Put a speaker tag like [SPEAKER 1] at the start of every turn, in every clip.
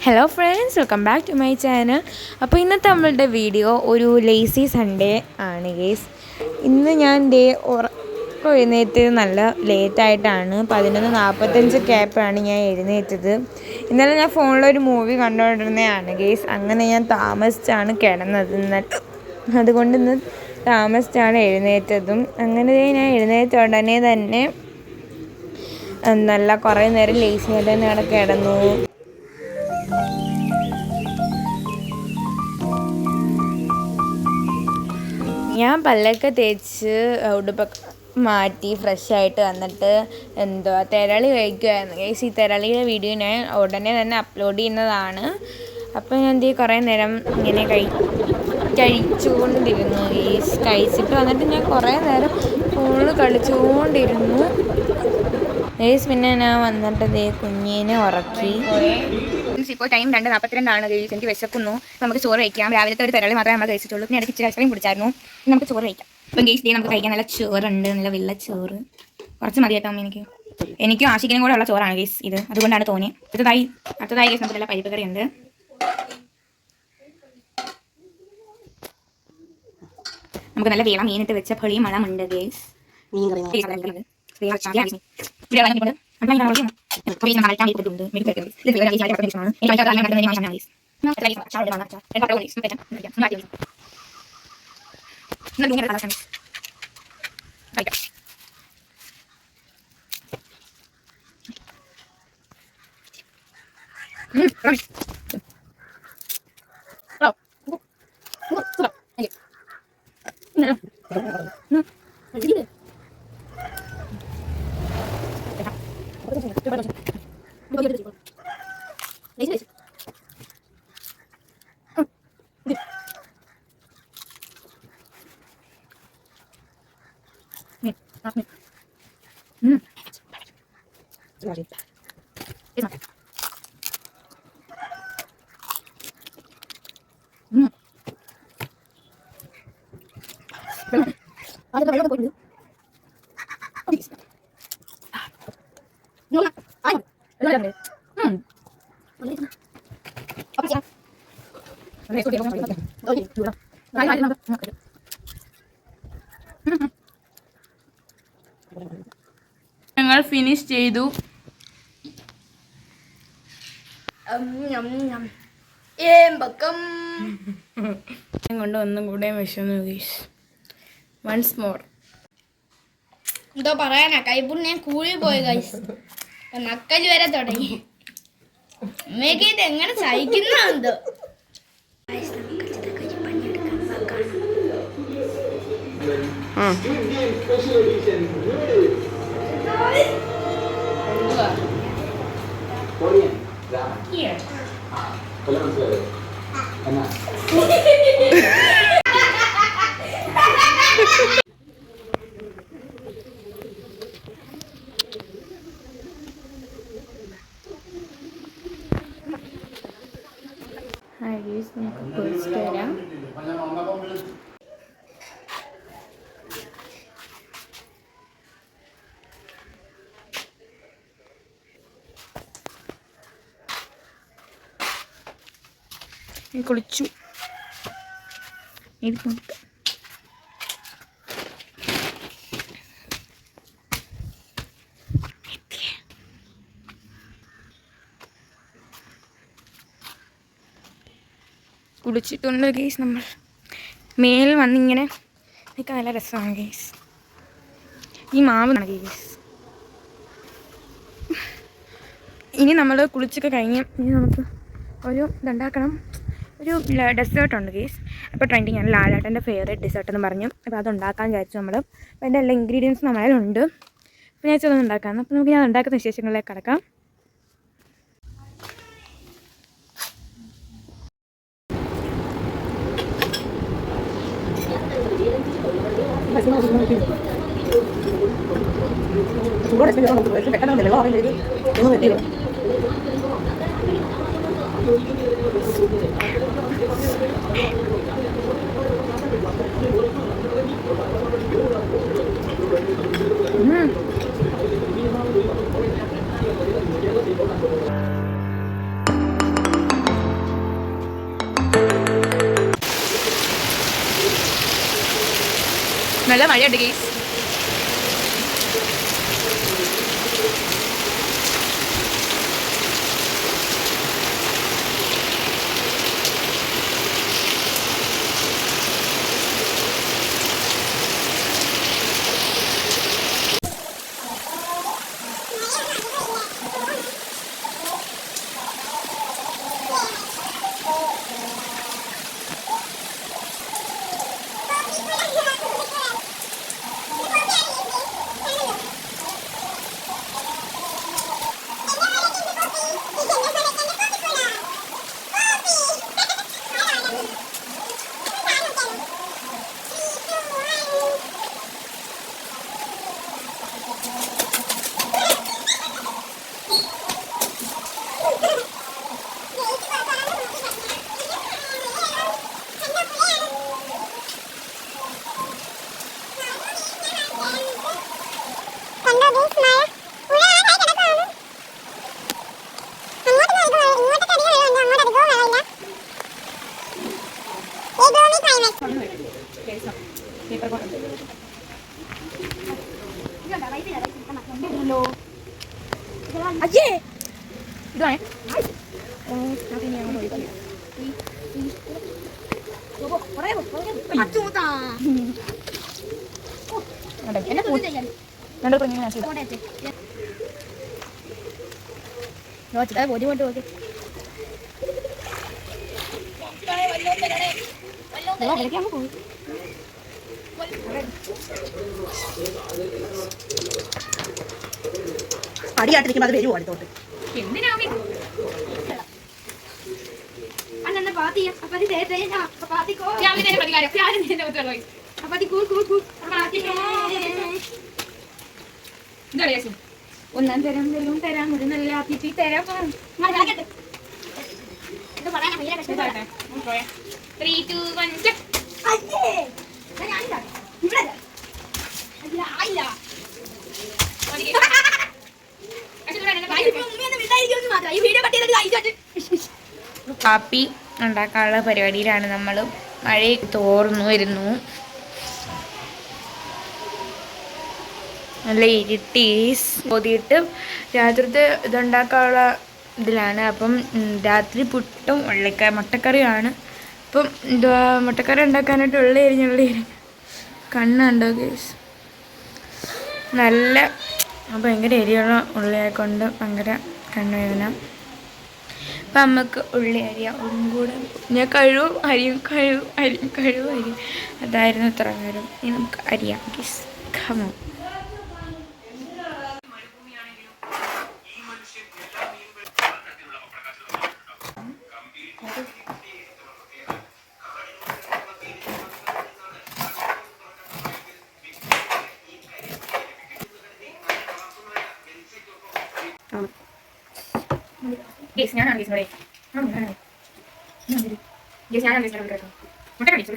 [SPEAKER 1] Hello friends, welcome back to my channel. അപ്പോൾ ഇന്നത്തെ നമ്മളുടെ വീഡിയോ ഒരു ലേസി സൺഡേ ആണ് ഗേസ്. ഇന്ന് ഞാൻ എഴുന്നേറ്റ് നല്ല ലേറ്റായിട്ടാണ് 11:45 ഞാൻ എഴുന്നേറ്റത്. ഇന്നലെ ഞാൻ ഫോണിലൊരു മൂവി കണ്ടുകൊണ്ടിരുന്നതാണ് ഗേസ്. അങ്ങനെ ഞാൻ താമസിച്ചാണ് കിടന്നത് അതുകൊണ്ട് ഇന്ന് താമസിച്ചാണ് എഴുന്നേറ്റതും. അങ്ങനെ ഞാൻ എഴുന്നേറ്റ ഉടനെ തന്നെ നല്ല കുറേ നേരം ലേസി ആയിട്ട് തന്നെ അവിടെ കിടന്നു. ഞാൻ പല്ലൊക്കെ തേച്ച് ഉടുപ്പൊക്കെ മാറ്റി ഫ്രഷായിട്ട് വന്നിട്ട് തെരളി കഴിക്കുമായിരുന്നു ഗൈസ്. ഈ തെരളിയുടെ വീഡിയോ ഞാൻ ഉടനെ തന്നെ അപ്ലോഡ് ചെയ്യുന്നതാണ്. അപ്പോൾ ഞാൻ കുറേ നേരം ഇങ്ങനെ കഴിച്ചുകൊണ്ടിരുന്നു ഗൈസ്. കഴിച്ചിട്ട് വന്നിട്ട് ഞാൻ കുറേ നേരം ഫോണിൽ കളിച്ചുകൊണ്ടിരുന്നു ഗൈസ്. പിന്നെ ഞാൻ വന്നിട്ട് കുഞ്ഞിനെ ഉറക്കി. ഇപ്പോൾ ടൈം 2:42 ഗൈസ്. എനിക്ക് വിശക്കുന്നു. നമുക്ക് ചോറ് കഴിക്കാം. രാവിലത്തെ ഒരു തെരളി മാത്രമേ നമ്മൾ കഴിച്ചിട്ടുള്ളൂ. പിന്നെ ഇടയ്ക്ക് ഇച്ചിരി ഐസ്ക്രീം കുടിച്ചായിരുന്നു. നമുക്ക് ചോറ് കഴിക്കാം. അപ്പം ഗൈസ് നമുക്ക് കഴിക്കാൻ നല്ല ചോറുണ്ട്, നല്ല വെള്ളച്ചോറ്. കുറച്ച് മതിയാട്ടോ എനിക്കും ആശിക്കിനും കൂടെ ഉള്ള ചോറാണ് ഗൈസ് ഇത്. അതുകൊണ്ടാണ് തോന്നിയത്. അടുത്തതായി ഗൈസ് നമുക്ക് നല്ല പരിപ്പ് കറി ഉണ്ട്. നമുക്ക് നല്ല വേളം മീനിട്ട് വെച്ച പൊളി മണമുണ്ട് ഗൈസ്. ഞങ്ങൾ ഫിനിഷ് ചെയ്തു. കൊണ്ട് ഒന്നും കൂടെ വിഷമു ഗൈസ്. Once more.
[SPEAKER 2] എന്തോ പറയാനാ, കൈപ്പുണ്യം കൂടി പോയി ഗൈസ്. നക്കല് വരെ തുടങ്ങി. അമ്മയ്ക്ക് ഇത് എങ്ങനെ സഹിക്കുന്ന എന്തോ.
[SPEAKER 1] നമുക്ക് പൊരിച്ചിട്ട് വരാം. കുളിച്ചു. ഇത് കുളിച്ചിട്ടുണ്ട് ഗേസ്. നമ്മൾ മേൽ വന്നിങ്ങനെ നിൽക്കാൻ നല്ല രസമാണ് ഗേസ്. ഈ മാവാണ് ഗേസ്. ഇനി നമ്മൾ കുളിച്ചൊക്കെ കഴിഞ്ഞ് ഇനി നമുക്ക് ഇതുണ്ടാക്കണം. ഒരു ഡെസേർട്ടുണ്ട് ഗേസ്. അപ്പോൾ ട്രെൻഡിങ് ആണ് ലാലേട്ടൻ്റെ ഫേവറേറ്റ് ഡെസേർട്ട് എന്ന് പറഞ്ഞു. അപ്പോൾ അതുണ്ടാക്കാൻ വിചാരിച്ചു നമ്മൾ. അപ്പോൾ അതിൻ്റെ എല്ലാ ഇൻഗ്രീഡിയൻസും നമ്മളിലുണ്ട്. അപ്പോൾ ഞാൻ ചെന്ന് ഉണ്ടാക്കാം. അപ്പോൾ നമുക്ക് ഞാൻ ഉണ്ടാക്കുന്ന വിശേഷങ്ങളിലേക്ക് കിടക്കാം. നല്ല മഴയുണ്ട് ഗൈസ്. അയ്യേ ഇതാണ്
[SPEAKER 3] അടിയാട്ടിരിക്കുമ്പോൾ അത് വരുമോ അടുത്തോട്ട്?
[SPEAKER 1] ഒന്നാം തരാം തരും തരാം ഒരു നല്ല അതിഥി തരാം. 3, 2, 1 check. കാപ്പി ഉണ്ടാക്കാനുള്ള പരിപാടിയിലാണ് നമ്മൾ. മഴ തോർന്നു വരുന്നു, നല്ല ഇരുട്ടീസ് പൊതിയിട്ട് രാത്രിത്തെ ഇതുണ്ടാക്കാനുള്ള ഇതിലാണ്. അപ്പം രാത്രി പുട്ടും മുട്ടക്കറിയാണ്. അപ്പം എന്തുവാ മുട്ടക്കറി ഉണ്ടാക്കാനായിട്ട് ഉള്ളി അരിഞ്ഞ് കണ്ണുണ്ടോ ഗൈസ്, നല്ല ഭയങ്കര എരിയുള്ള ഉള്ളിയായിക്കൊണ്ട് ഭയങ്കര കണ്ണുവേദന. അപ്പം നമുക്ക് ഉള്ളി അരിയാം ഒന്നും കൂടെ. ഞാൻ അരിയും അതായിരുന്നു ഇത്ര നേരം. ഇനി നമുക്ക് അരിയാം ഗൈസ്. കമോ ഞാനാണ് ഗേസിനോടെ കേട്ടോ മുട്ട കടിച്ചു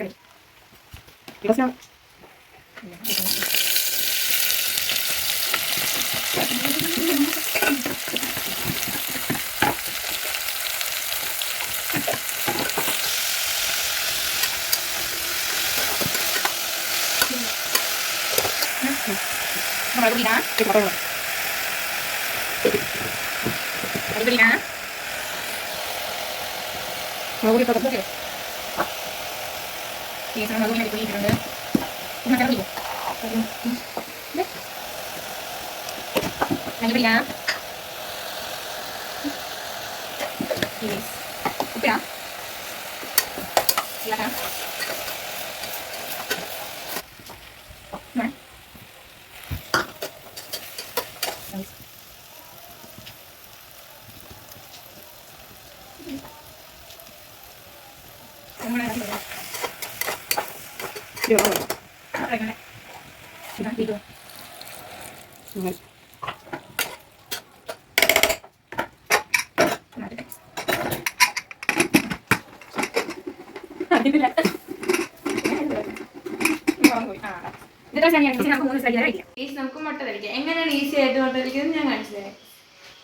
[SPEAKER 1] നമുക്ക് മുട്ട തളിക്കാം. എങ്ങനെയാണ് ഈസി ആയിട്ട് മുട്ട തളിക്കുന്നത് ഞാൻ കാണിച്ചു തരാം.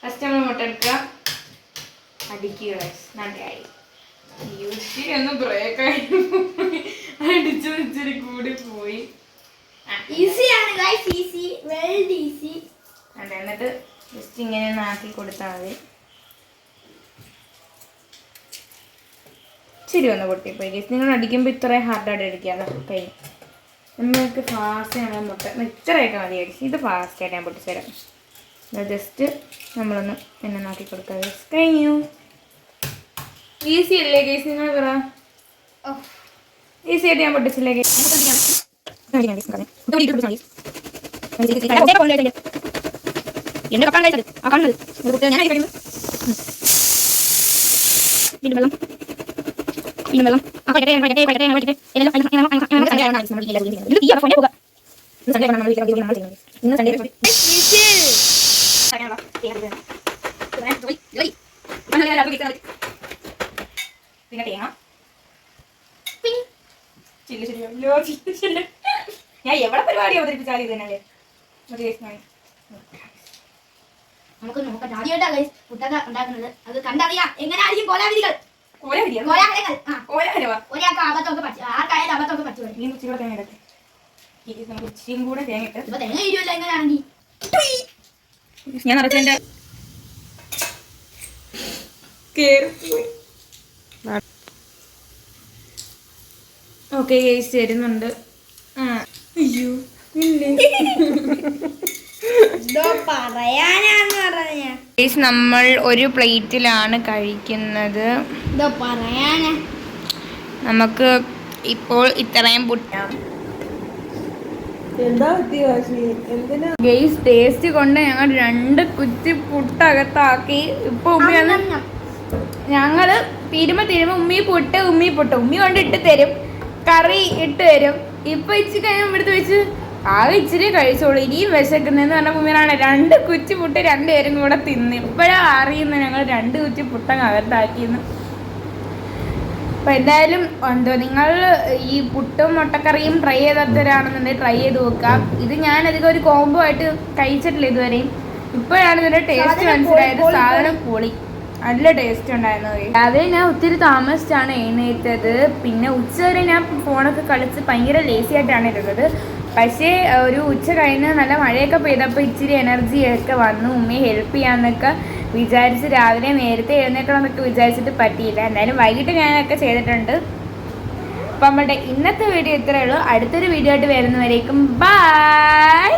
[SPEAKER 1] ഫസ്റ്റ് നമ്മൾ മുട്ട എടുക്കുക, അടിക്കുക. നന്നായി ഇച്ചിരി ഒന്ന് ബ്രേക്കായി അടിച്ചു ഇച്ചിരി കൂടി പോയി.
[SPEAKER 2] ഈസിയാണ് ഗൈസ്, ഈസി, വെരി ഈസി.
[SPEAKER 1] അതെ, എന്നിട്ട് ജസ്റ്റ് ഇങ്ങനെ ഒന്ന് ആക്കി കൊടുത്താൽ മതി. ശരി, ഒന്ന് പൊട്ടിപ്പോയി ഗൈസ്. നിങ്ങൾ അടിക്കുമ്പോൾ ഇത്രയും ഹാർഡായിട്ട് അടിക്കാതെ കൈ. നമുക്ക് ഫാസ്റ്റ് നമ്മൾ മുട്ട ഇത്രയൊക്കെ മതി ഗൈസ്. ഇത് ഫാസ്റ്റായിട്ട് ഞാൻ പൊട്ടിച്ചുതരാം. ജസ്റ്റ് നമ്മളൊന്ന് എന്നെ നാക്കി കൊടുക്കാം ഗൈസ്. കഴിഞ്ഞു. ഈസി അല്ലേ ഗൈസ്? നിങ്ങൾ പറ. ഈസി ആയിട്ട് ഞാൻ പൊട്ടിച്ചില്ലേ ഗൈസ്? എന്റെ കപ്പാണ് കഴിച്ചത്. ആ കാണുന്നത് ഞാൻ കഴിക്കുന്നു. വീണ്ടും വെള്ളം, വീണ്ടും വെള്ളം. ഇന്ന് സൺഡേ പിന്നെ തേങ്ങ ഞാൻ എവിടെ പരിപാടി അവതരിപ്പിച്ചാലും ഇത് തന്നെ.
[SPEAKER 2] നമുക്ക് നോക്കാം. ആദ്യമായിട്ടാ ഗൈസ് ഫുഡൊക്കെ ഉണ്ടാക്കുന്നത്. അത് കണ്ടറിയാം എങ്ങനെയായിരിക്കും കോലാവിധികൾ. ഒരാൾക്ക് അബദ്ധമൊക്കെ പറ്റും, ആർക്കായാലും അബദ്ധമൊക്കെ പറ്റും.
[SPEAKER 1] കൂടെ തേങ്ങ ഇട്ട്
[SPEAKER 2] ഇപ്പൊ തേങ്ങ ഇരുവല്ലോ എങ്ങനെയാണെങ്കിൽ
[SPEAKER 1] ഞാൻ നിറച്ചതിന്റെ ഓക്കെ ഗൈസ് തരുന്നുണ്ട്. അയ്യോ
[SPEAKER 2] പറയാനാന്ന് പറഞ്ഞ
[SPEAKER 1] ഗൈസ് നമ്മൾ ഒരു പ്ലേറ്റിലാണ് കഴിക്കുന്നത്.
[SPEAKER 2] പറയാനാ
[SPEAKER 1] നമുക്ക് ഇപ്പോൾ ഇത്രയും പുട്ടാം. ഗൈസ് ടേസ്റ്റ് കൊണ്ട് ഞങ്ങൾ 2 കുറ്റി പുട്ടകത്താക്കി. ഇപ്പൊ ഉമ്മിയാണ് ഞങ്ങള് തിരുമ്പോ ഉമ്മി പുട്ട് ഉമ്മി കൊണ്ട് ഇട്ട് തരും, കറി ഇട്ട് തരും. ഇപ്പൊ ഇച്ചിരി കഴിയുമ്പോൾ എടുത്ത് വെച്ച് ആകെ ഇച്ചിരി കഴിച്ചോളൂ, ഇനിയും വിശക്കുന്നെന്ന് പറഞ്ഞ ഉമ്മിയാണ് 2 കുറ്റി പുട്ട് 2 പേരും കൂടെ തിന്ന്. ഇപ്പോഴാണ് അറിയുന്നത് ഞങ്ങൾ 2 കുറ്റി പുട്ടങ്ങ് അകത്താക്കിയെന്ന്. അപ്പം എന്തായാലും നിങ്ങൾ ഈ പുട്ടും മുട്ടക്കറിയും ട്രൈ ചെയ്താത്തവരാണെന്നുണ്ടെങ്കിൽ ട്രൈ ചെയ്ത് നോക്കാം. ഇത് ഞാൻ അധികം ഒരു കോംബോ ആയിട്ട് കഴിച്ചിട്ടില്ല ഇതുവരെയും. ഇപ്പോഴാണ് ഇതിൻ്റെ ടേസ്റ്റ് മനസ്സിലായത്. സാധനം പൊളി, നല്ല ടേസ്റ്റ് ഉണ്ടായിരുന്നു. രാവിലെ ഞാൻ ഒത്തിരി താമസിച്ചാണ് എഴുന്നേറ്റത്. പിന്നെ ഉച്ചവരെ ഞാൻ ഫോണൊക്കെ കളിച്ച് ഭയങ്കര ലേസി ആയിട്ടാണ് ഇരുന്നത്. പക്ഷേ ഒരു ഉച്ച കഴിഞ്ഞ് നല്ല മഴയൊക്കെ പെയ്തപ്പോൾ ഇച്ചിരി എനർജിയൊക്കെ വന്നു. ഉമ്മയെ ഹെൽപ്പ് ചെയ്യാമെന്നൊക്കെ വിചാരിച്ച് രാവിലെ നേരത്തെ എഴുന്നേക്കണമെന്നൊക്കെ വിചാരിച്ചിട്ട് പറ്റിയില്ല. എന്തായാലും വൈകിട്ട് ഞാനൊക്കെ ചെയ്തിട്ടുണ്ട്. അപ്പം നമ്മുടെ ഇന്നത്തെ വീഡിയോ ഇത്രയേ ഉള്ളൂ. അടുത്തൊരു വീഡിയോ ആയിട്ട് വരുന്നവരേക്കും ബൈ.